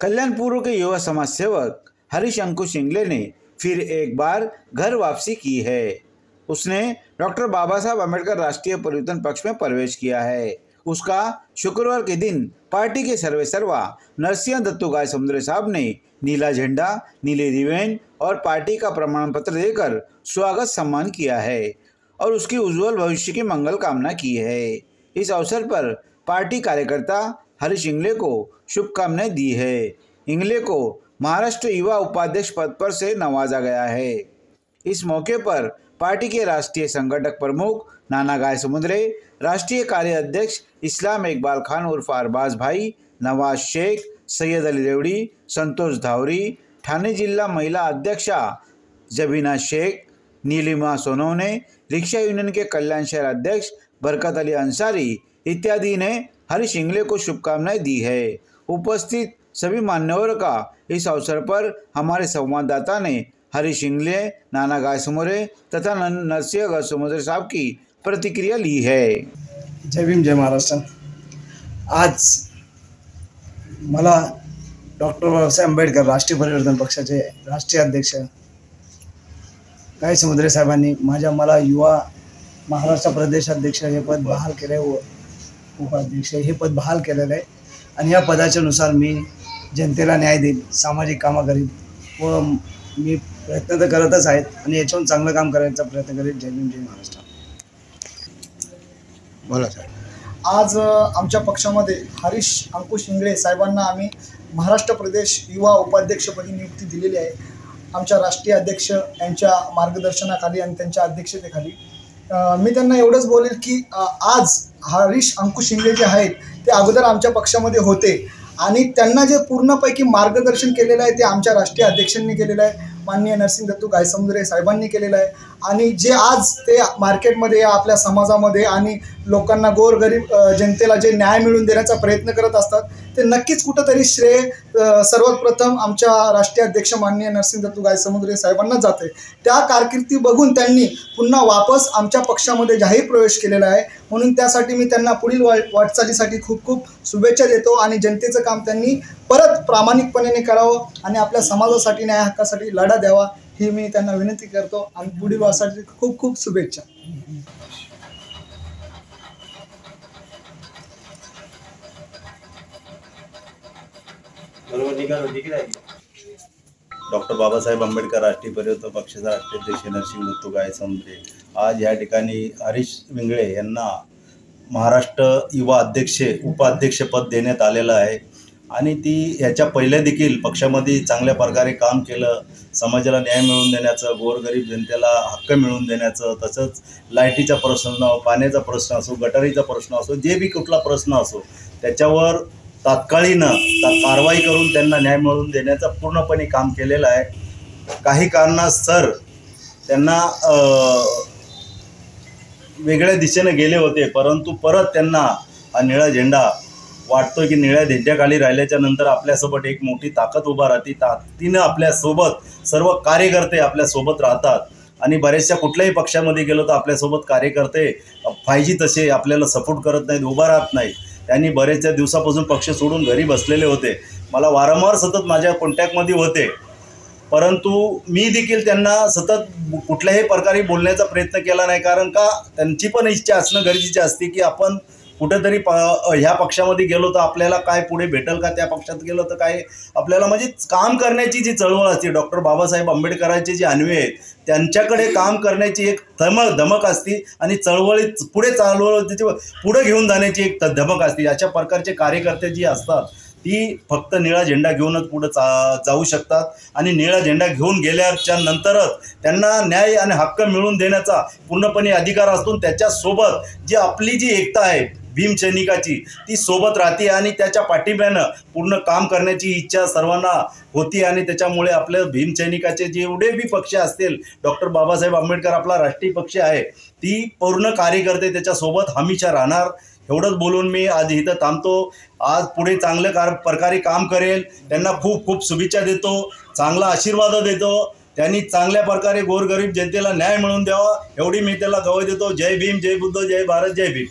कल्याणपुर के युवा समाज सेवक हरीश अंकुश इंगले ने फिर एक बार घर वापसी की है। उसने डॉक्टर बाबा साहब अम्बेडकर राष्ट्रीय परिवर्तन पक्ष में प्रवेश किया है। उसका शुक्रवार के दिन पार्टी के सर्वेसर्वा नरसिंह दत्तू गायसमुद्रे साहब ने नीला झंडा, नीले रिबन और पार्टी का प्रमाण पत्र देकर स्वागत सम्मान किया है और उसकी उज्जवल भविष्य की मंगल कामना की है। इस अवसर पर पार्टी कार्यकर्ता हरीश इंगले को शुभकामनाएं दी है। इंगले को महाराष्ट्र युवा उपाध्यक्ष पद पर से नवाजा गया है। इस मौके पर पार्टी के राष्ट्रीय संगठक प्रमुख नाना गायसमुद्रे, राष्ट्रीय कार्य अध्यक्ष इस्लाम इकबाल खान उर्फ अरबाज भाई, नवाज शेख, सैयद अली रेवड़ी, संतोष धावरी, ठाणे जिला महिला अध्यक्षा जबीना शेख, नीलिमा सोनवने, रिक्शा यूनियन के कल्याण शहर अध्यक्ष बरकत अली अंसारी इत्यादि ने हरीश इंगले को शुभकामनाएं दी है। उपस्थित सभी मान्यवरों का इस अवसर पर हमारे संवाददाता ने हरीश इंगले, नाना गायसमुद्रे तथा नरसिंह गायसमुद्रे साहब की प्रतिक्रिया ली है। जय भीम, जय महाराष्ट्र। आज मला डॉक्टर बाबासाहेब आंबेडकर राष्ट्रीय परिवर्तन पक्षाचे राष्ट्रीय अध्यक्ष गायसमुद्रे साहेबांनी मला युवा महाराष्ट्र प्रदेशाध्यक्ष हे पद बहाल केले व उपाध्यक्ष हे पद बहाल केलेलं आहे आणि या पदाच्यानुसार मी जनतेला न्याय देईन, सामाजिक कामं करीन व मी प्रयत्न तर करतच आहेत आणि याच्याहून चांगलं काम करायचा प्रयत्न करेन। जय भीम, जय महाराष्ट्र। बोला साहेब। आज आमच्या पक्षामध्ये हरीश अंकुश इंगळे साहेबांना आम्ही महाराष्ट्र प्रदेश युवा उपाध्यक्षपदी नियुक्ती दिलेली आहे। आमच्या राष्ट्रीय अध्यक्ष यांच्या मार्गदर्शनाखाली आणि त्यांच्या अध्यक्षतेखाली मी त्यांना एवढंच बोलेल की आज हरीश अंकुश इंगळे जे आहेत ते अगोदर आमच्या पक्षामध्ये होते आणि त्यांना जे पूर्णपैकी मार्गदर्शन केलेलं आहे ते आमच्या राष्ट्रीय अध्यक्षांनी केलेलं आहे, माननीय नरसिंह दत्तू गायसमुद्रे साहेबांनी केलेलं आहे आणि जे आज ते मार्केटमध्ये आपल्या समाजामध्ये आणि लोकांना गोरगरीब जनतेला जे न्याय मिळवून देण्याचा प्रयत्न करत असतात ते नक्कीच कुठंतरी श्रेय सर्वात प्रथम आमच्या राष्ट्रीय अध्यक्ष माननीय नरसिंह दत्तू गायसमुद्रे साहेबांना जाते। त्या कारकिर्दी बघून त्यांनी पुन्हा वापस आमच्या पक्षामध्ये जाहीर प्रवेश केलेला आहे, म्हणून त्यासाठी मी त्यांना पुढील वाटचालीसाठी खूप खूप शुभेच्छा देतो आणि जनतेचं काम त्यांनी परत प्रामाणिकपणे करावं आणि आपल्या समाजासाठी न्याय हक्कासाठी लढा द्यावा ही मी त्यांना विनंती करतो आणि पुढील वाटचालीसाठी खूप खूप शुभेच्छा। डॉक्टर बाबासाहेब आंबेडकर राष्ट्रीय परिवर्तन पक्षाचे राष्ट्रीय अध्यक्ष नरसिंह दत्तू गायसमुद्रे आज या ठिकाणी हरीश इंगळे यांना महाराष्ट्र युवा अध्यक्ष उपाध्यक्ष पद देण्यात आलेलं आहे आणि ती ह्याच्या पहिल्या देखील पक्षामध्ये चांगल्या प्रकारे काम केलं, समाजाला न्याय मिळवून देण्याचं, गोरगरीब जनतेला हक्क मिळवून देण्याचं, तसंच लाईटीचा प्रश्न, पाण्याचा प्रश्न असो, गटारीचा प्रश्न असो, जे बी कुठला प्रश्न असो त्याच्यावर तात्काळीनं कारवाई करून त्यांना न्याय मिळवून देण्याचं पूर्णपणे काम केलेलं आहे। काही कारणास्तव त्यांना वेगळ्या दिशेने गेले होते, परंतु परत त्यांना हा निळा झेंडा वाटतो की निळ्या झेंड्याखाली राहिल्याच्या नंतर आपल्यासोबत एक मोठी ताकद उभा राहते, ताकदीनं आपल्यासोबत सर्व कार्यकर्ते आपल्यासोबत राहतात आणि बऱ्याचशा कुठल्याही पक्षामध्ये गेलो तर आपल्यासोबत कार्यकर्ते पाहिजे तसे आपल्याला सपोर्ट करत नाहीत, उभा राहत नाहीत। त्यांनी बरेचशा दिवसापासून पक्ष सोडून घरी बसलेले होते, मला वारंवार सतत माझ्या कॉन्टॅक्टमध्ये होते, परंतु मी देखील त्यांना सतत कुठल्याही प्रकारे बोलण्याचा प्रयत्न केला नाही, कारण का त्यांची पण इच्छा असणं गरजेची असते की आपण कुठेतरी ह्या पक्षामध्ये गेलो तर आपल्याला काय पुढे भेटेल का, त्या पक्षात गेलो तर काय आपल्याला म्हणजे काम करण्याची जी चळवळ असते, डॉक्टर बाबासाहेब आंबेडकरांचे जे अन्वय आहेत त्यांच्याकडे काम करण्याची एक धमक असते आणि चळवळीत पुढे घेऊन जाण्याची एक धमक असते। अशा प्रकारचे कार्यकर्ते जी असतात ती फक्त निळा झेंडा घेऊनच पुढे जाऊ शकतात आणि निळा झेंडा घेऊन गेल्याच्या नंतरच त्यांना न्याय आणि हक्क मिळवून देण्याचा पूर्णपणे अधिकार असतो। त्याच्यासोबत जी आपली जी एकता आहे भीम सैनिकाची ती सोबत राहते आणि त्याच्या पाठिंब्यानं पूर्ण काम करण्याची इच्छा सर्वांना होती आणि त्याच्यामुळे आपल्या भीम सैनिकाचे जेवढे बी पक्ष असतील, डॉक्टर बाबासाहेब आंबेडकर आपला राष्ट्रीय पक्ष आहे, ती पूर्ण कार्यकर्ते त्याच्यासोबत हमेशा राहणार। एवढंच बोलून मी आज इथं थांबतो। आज पुढे चांगल्या प्रकारे काम करेल, त्यांना खूप खूप शुभेच्छा देतो, चांगला आशीर्वाद देतो, त्यांनी चांगल्या प्रकारे गोरगरीब जनतेला न्याय मिळवून द्यावा एवढी मी त्याला गवाही देतो। जय भीम, जय बुद्ध, जय भारत, जय भीम।